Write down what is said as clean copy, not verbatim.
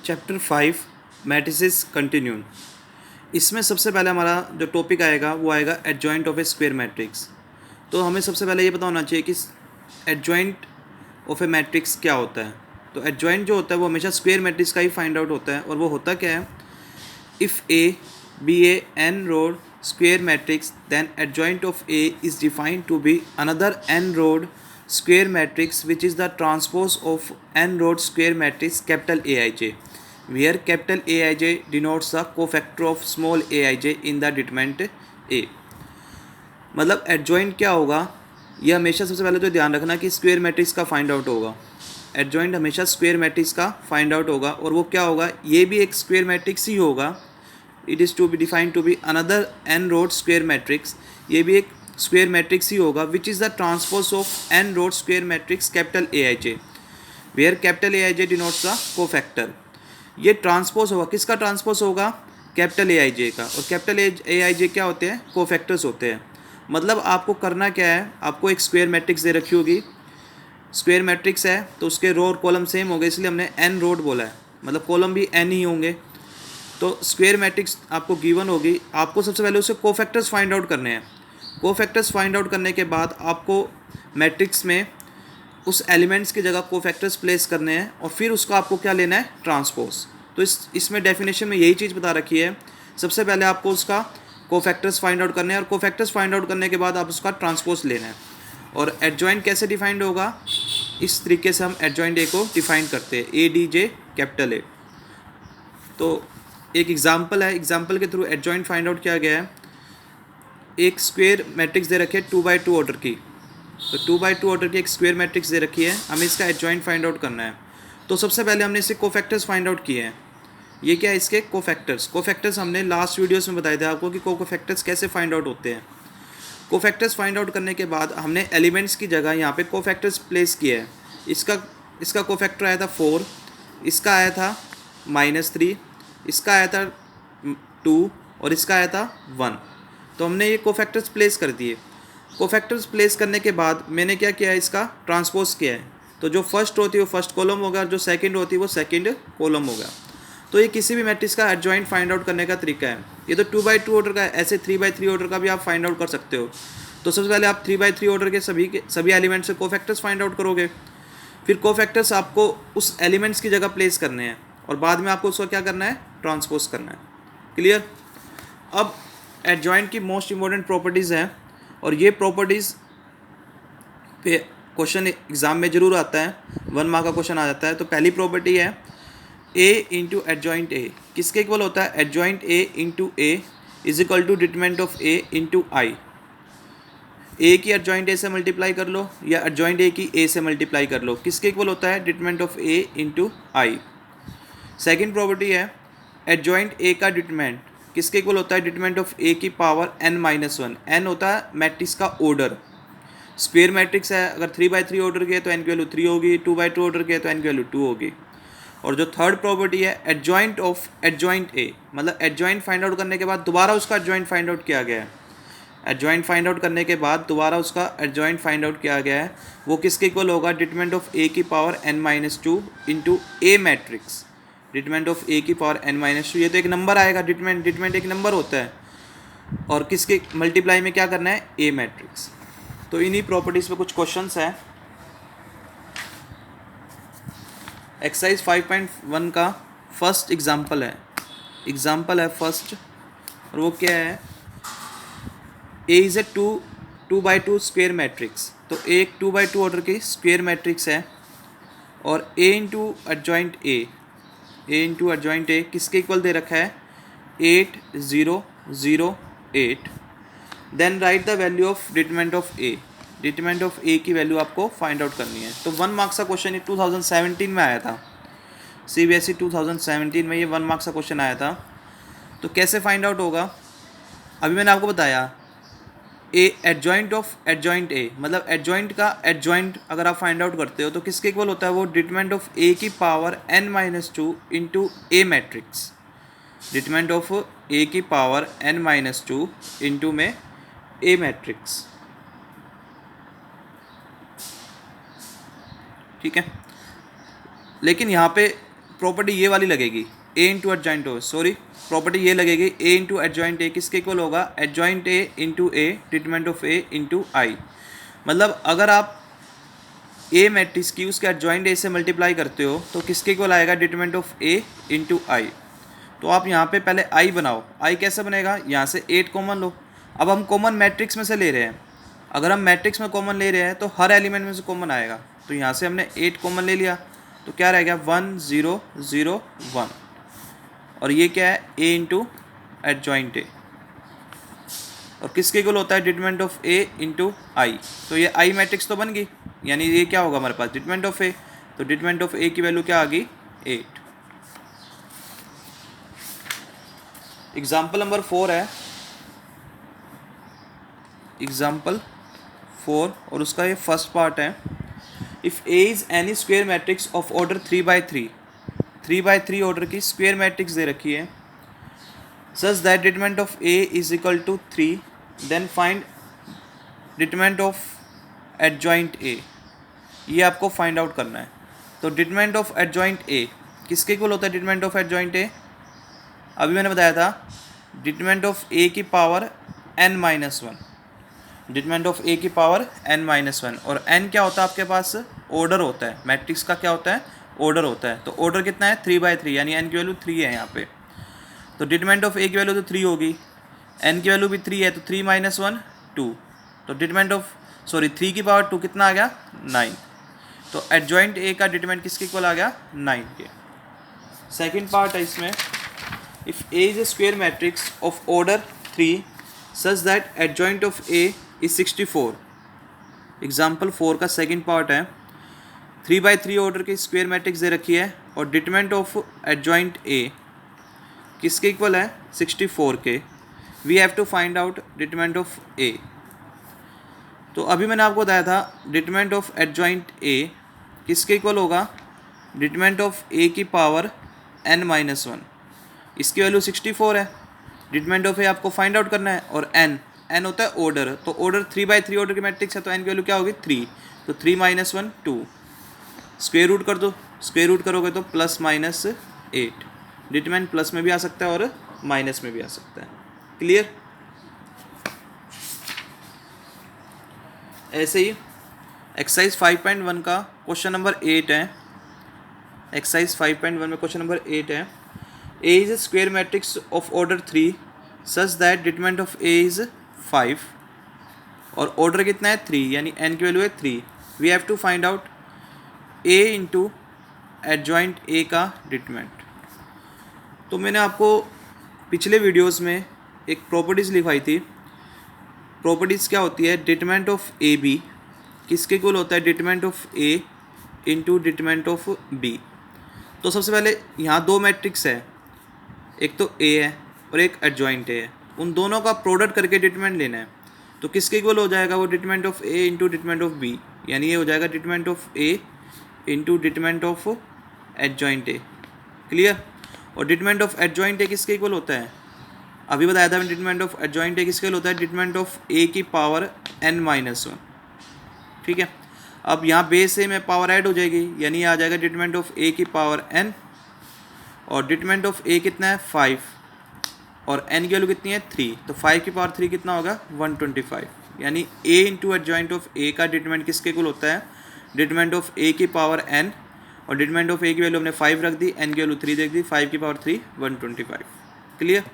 Chapter 5 matrices continued. इसमें सबसे पहले हमारा जो टॉपिक आएगा वो आएगा adjoint of A square matrix. तो हमें सबसे पहले ये पता होना चाहिए कि एडजॉइंट ऑफ ए मैट्रिक्स क्या होता है। तो एडजॉइंट जो होता है वो हमेशा स्क्वायर मैट्रिक्स का ही फाइंड आउट होता है, और वो होता क्या है, if A be a n rowed square matrix then adjoint of A is defined to be another n rowed square matrix which is the transpose of n row square matrix capital Aij, where capital Aij denotes the cofactor of small aij in the determinant A। मतलब adjoint क्या होगा, ये हमेशा सबसे पहले तो ध्यान रखना कि स्क्वायर मैट्रिक्स का फाइंड आउट होगा। एडजॉइंट हमेशा स्क्वायर मैट्रिक्स का फाइंड आउट होगा, और वो क्या होगा, ये भी एक स्क्वायर मैट्रिक्स ही होगा। It is to be defined to be another n rowed square matrix, ये भी एक स्क्वायर मैट्रिक्स ही होगा, which is the transpose of n rowed square matrix capital A I J, where capital A I J denotes the cofactor. ये transpose होगा, किसका transpose होगा, capital A I जे का। और कैपिटल ए आई जे क्या होते हैं, कोफैक्टर्स होते हैं। मतलब आपको करना क्या है, आपको एक स्क्वायर मैट्रिक्स दे रखी होगी, स्क्वायर मैट्रिक्स है तो उसके रो और कॉलम सेम हो गए, इसलिए हमने एन रोड बोला है, मतलब कॉलम भी एन ही होंगे। तो स्क्वायर मैट्रिक्स आपको गिवन होगी, आपको सबसे पहले उसके कोफैक्टर्स फाइंड आउट करने हैं। कोफैक्टर्स फाइंड आउट करने के बाद आपको मैट्रिक्स में उस एलिमेंट्स की जगह कोफैक्टर्स प्लेस करने हैं, और फिर उसका आपको क्या लेना है, ट्रांसपोज। तो इसमें डेफिनेशन में यही चीज़ बता रखी है, सबसे पहले आपको उसका कोफैक्टर्स फाइंड आउट करने हैं, और कोफैक्टर्स फाइंड आउट करने के बाद आप उसका ट्रांसपोज लेना है। और एडजॉइंट कैसे डिफाइंड होगा, इस तरीके से हम एडजॉइंट ए को डिफाइन करते हैं, A D J capital A. तो एक एग्जाम्पल है, एग्जाम्पल के थ्रू एडजॉइंट फाइंड आउट किया गया है। एक स्क्वायर मैट्रिक्स दे रखी है 2x2 ऑर्डर की, तो 2x2 ऑर्डर की एक स्क्वायर मैट्रिक्स दे रखी है, हमें इसका एडजॉइंट फाइंड आउट करना है। तो सबसे पहले हमने इसके कोफैक्टर्स फाइंड आउट किए हैं। ये क्या है, इसके कोफैक्टर्स हमने लास्ट वीडियोस में बताया था आपको कि कोफैक्टर्स कैसे फाइंड आउट होते हैं। कोफैक्टर्स फाइंड आउट करने के बाद हमने एलिमेंट्स की जगह यहाँ पे कोफैक्टर्स प्लेस किए हैं। इसका कोफैक्टर आया था 4, इसका आया था -3, इसका आया था 2, और इसका आया था 1। तो हमने ये कोफैक्टर्स प्लेस कर दिए। कोफैक्टर्स प्लेस करने के बाद मैंने क्या किया है, इसका ट्रांसपोज किया है। तो जो फर्स्ट होती है वो फर्स्ट कॉलम होगा, और जो सेकंड होती है वो सेकंड कॉलम होगा। तो ये किसी भी मैट्रिक्स का एडजॉइंट फाइंड आउट करने का तरीका है। ये तो 2x2 ऑर्डर का है, ऐसे 3x3 ऑर्डर का भी आप फाइंड आउट कर सकते हो। तो सबसे पहले आप 3x3 ऑर्डर के सभी एलिमेंट्स से कोफैक्टर्स फाइंड आउट करोगे, फिर कोफैक्टर्स आपको उस एलिमेंट्स की जगह प्लेस करने हैं, और बाद में आपको उसका क्या करना है, ट्रांसपोज करना है। क्लियर। अब एडजॉइंट की मोस्ट इंपॉर्टेंट प्रॉपर्टीज़ हैं, और ये प्रॉपर्टीज़ पे क्वेश्चन एग्ज़ाम में ज़रूर आता है, 1 मार्क का क्वेश्चन आ जाता है। तो पहली प्रॉपर्टी है ए इंटू एडजॉइंट ए, किसके इक्वल होता है, adjoint A into A is equal to determinant of A into I. A की एडजॉइंट ए से मल्टीप्लाई कर लो, या एडजॉइंट ए की ए से मल्टीप्लाई कर लो, किसके इक्वल होता है, determinant of A into I. Second property है एडजॉइंट ए का डिटरमिनेंट किसके इक्वल होता है, डिटरमिनेंट ऑफ ए की पावर n-1। n होता है मैट्रिक्स का ऑर्डर, स्क्वायर मैट्रिक्स है, अगर 3x3 ऑर्डर की है तो n की वैल्यू 3 होगी, 2x2 ऑर्डर की है तो n की वैल्यू 2 होगी। और जो थर्ड प्रॉपर्टी है एडजॉइंट ऑफ एडजॉइंट ए, मतलब एडजॉइंट फाइंड आउट करने के बाद दोबारा उसका एडजॉइंट फाइंड आउट किया गया है। एडजॉइंट फाइंड आउट करने के बाद दोबारा उसका एडजॉइंट फाइंड आउट किया गया है, वो किसके इक्वल होगा, डिटरमिनेंट ऑफ ए की power n-2 into A matrix, determinant of A की पावर n-2। ये तो एक नंबर आएगा, डिटरमिनेंट एक नंबर होता है, और किसके मल्टीप्लाई में क्या करना है, ए मैट्रिक्स। तो इन्हीं प्रॉपर्टीज़ पे कुछ क्वेश्चंस हैं। एक्सरसाइज 5.1 का फर्स्ट एग्जांपल है फर्स्ट, और वो क्या है, A is a 2x2 square matrix. तो एक 2x2 ऑर्डर की स्क्वायर मैट्रिक्स है, और ए इंटू एडजॉइंट ए किसके इक्वल दे रखा है, 8 0 0 8। Then write the value of determinant of A, determinant of A की वैल्यू आपको फाइंड आउट करनी है। तो 1 मार्क्स का क्वेश्चन 2017 में आया था, CBSE 2017 में ये 1 मार्क्स का क्वेश्चन आया था। तो कैसे फाइंड आउट होगा, अभी मैंने आपको बताया, ए एडजॉइंट ऑफ एडजॉइंट ए, मतलब एडजॉइंट का एडजॉइंट अगर आप फाइंड आउट करते हो तो किसके इक्वल होता है, वो डिटरमिनेंट ऑफ ए की power n-2 into A matrix, determinant of A की पावर n-2 इंटू में ए मैट्रिक्स। ठीक है, लेकिन यहाँ पे प्रॉपर्टी ये वाली लगेगी A into adjoint oh, sorry property ये लगेगी ए इंटू एडजॉइंट ए किसके इक्वल होगा, adjoint A into A determinant of A into I. मतलब अगर आप ए मैट्रिक्स की उसके एडजॉइंट ए से मल्टीप्लाई करते हो तो किसके इक्वल आएगा, डिटरमिनेंट ऑफ ए इंटू आई। तो आप यहाँ पे पहले आई बनाओ, आई कैसे बनेगा, यहाँ से 8 कॉमन लो। अब हम कॉमन मैट्रिक्स में से ले रहे हैं, अगर हम मैट्रिक्स में कॉमन ले रहे हैं तो हर एलिमेंट में से कॉमन आएगा। तो यहाँ से हमने 8 कॉमन ले लिया तो क्या रह गया 1 0 0 1, और ये क्या है ए इंटू एडजॉइंट ए, और किसके इक्वल होता है, डिटरमिनेंट ऑफ ए इंटू आई। तो ये आई मैट्रिक्स तो बन गई, यानी ये क्या होगा हमारे पास, डिटरमिनेंट ऑफ ए। तो डिटरमिनेंट ऑफ ए की वैल्यू क्या आ गई 8। एग्जाम्पल नंबर 4 है, एग्जाम्पल 4, और उसका ये फर्स्ट पार्ट है। If A is any square matrix of order 3/3, 3/3 order की स्क्वेयर मैट्रिक्स दे रखी है, such that determinant of A is equal to 3, then find determinant of adjoint A. ये आपको फाइंड आउट करना है। तो डिटरमिनेंट ऑफ एडजॉइंट ए किसके इक्वल होता है, डिटरमिनेंट ऑफ एडजॉइंट ए, अभी मैंने बताया था डिटरमिनेंट ऑफ ए की power n-1, determinant of A की पावर n-1, और n क्या होता है आपके पास, ऑर्डर होता है, मैट्रिक्स का क्या होता है, ऑर्डर होता है। तो ऑर्डर कितना है 3/3, यानी n की वैल्यू 3 है यहाँ पे। तो डिटरमिनेंट ऑफ ए की वैल्यू तो 3 होगी, n की वैल्यू भी 3 है, तो 3 - 1 2, तो डिटरमिनेंट ऑफ 3 की पावर 2 कितना आ गया 9। तो एडजॉइंट ए का डिटरमिनेंट किसके इक्वल आ गया 9 के। सेकेंड पार्ट है इसमें, if A is a square matrix of order 3 such that adjoint of A is 64। Example 4 का सेकेंड पार्ट है, 3/3 ऑर्डर की स्क्वेयर मैट्रिक्स दे रखी है और डिटरमिनेंट ऑफ एडजॉइंट ए किसके इक्वल है 64 के। We have to find out determinant of A. तो अभी मैंने आपको बताया था डिटरमिनेंट ऑफ एडजॉइंट ए किसके इक्वल होगा, डिटरमिनेंट ऑफ ए की पावर n-1, इसकी वैल्यू 64 है। डिटरमिनेंट ऑफ ए आपको फाइंड आउट करना है, और n होता है ऑर्डर, तो ऑर्डर 3/3 ऑर्डर की मैट्रिक्स है, तो n की वैल्यू क्या होगी 3, तो 3 - 1 2, स्क्वेयर रूट कर दो, स्क्वेयर रूट करोगे तो +-8। डिटरमिनेंट प्लस में भी आ सकता है और माइनस में भी आ सकता है। क्लियर। ऐसे ही एक्सरसाइज 5.1 का क्वेश्चन नंबर 8 है। एक्सरसाइज 5.1 में क्वेश्चन नंबर 8 है, A is a square matrix of order 3 such that determinant of A is 5, और ऑर्डर कितना है 3, यानी n की वैल्यू है 3। We have to find out A into adjoint A का डिटरमिनेंट। तो मैंने आपको पिछले वीडियोस में एक प्रॉपर्टीज़ लिखवाई थी। प्रॉपर्टीज़ क्या होती है, डिटरमिनेंट ऑफ ए बी किसके इक्वल होता है, determinant of A into determinant of B. तो सबसे पहले यहाँ 2 मैट्रिक्स है, एक तो ए है और एक एडजॉइंट ए है, उन दोनों का प्रोडक्ट करके डिटरमिनेंट लेना है। तो किसके इक्वल हो जाएगा वो, determinant of A into determinant of B, यानी ये हो जाएगा determinant of A into determinant of adjoint A. Clear. और डिटरमिनेंट ऑफ एडजॉइंट ए किसके इक्वल होता है, अभी बताया था डिटरमिनेंट ऑफ एडजॉइंट ए किसके इक्वल होता है, डिटरमिनेंट ऑफ ए की पावर n-1। ठीक है। अब यहाँ बेस ए में पावर ऐड हो जाएगी, यानी आ जाएगा डिटरमिनेंट ऑफ ए की पावर n, और डिटरमिनेंट ऑफ ए कितना है 5, और n की वैल्यू कितनी है 3, तो 5 की पावर 3 कितना होगा 125, यानी a इंटू एडजॉइंट ऑफ ए का डिटरमिनेंट किसके इक्वल होता है, डिटरमिनेंट ऑफ ए की पावर n, और डिटरमिनेंट ऑफ ए की वैल्यू हमने 5 रख दी, n की वैल्यू 3 देख दी, 5 की पावर 3 125। क्लियर।